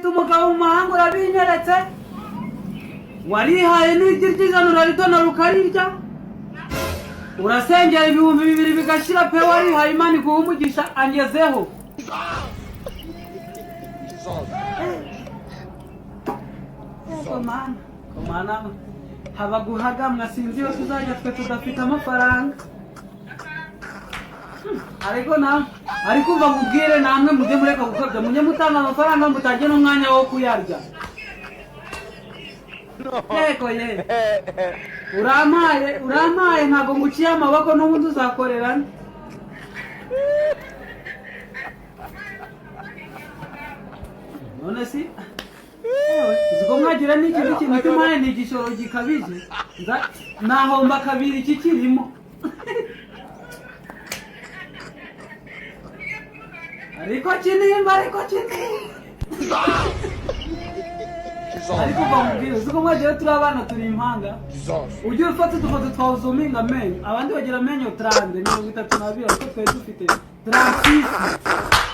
ufite umugabo mumahanga urabinyeretse warihaye n'igi ry'ijana uraritonora ukarirya urasengera 2000 bigashira pe warihaye Imana iguha umugisha angezeho komana habaguhaga mwasinzi yose uzajya twe tudafite amafaranga ariko umva mubwire namwe mujye mureka gukobya munye mutanga amafaranga mutange n'umwanya wo kuyarya yego ye uramaye ntago nguciye amaboko n'ubundi uzakorerana none si uziko mwagira n'ikindi kintu cy'umwanya ni igishoro gikabije nahomba kabiri kikirimo ariko kinimba ariko bamubwira uziko mwagira turi abana turi impanga ujye ufata udufoto twawuzuminga amenyo abandi bagira amenyo 30 32 ariko twari dufite 36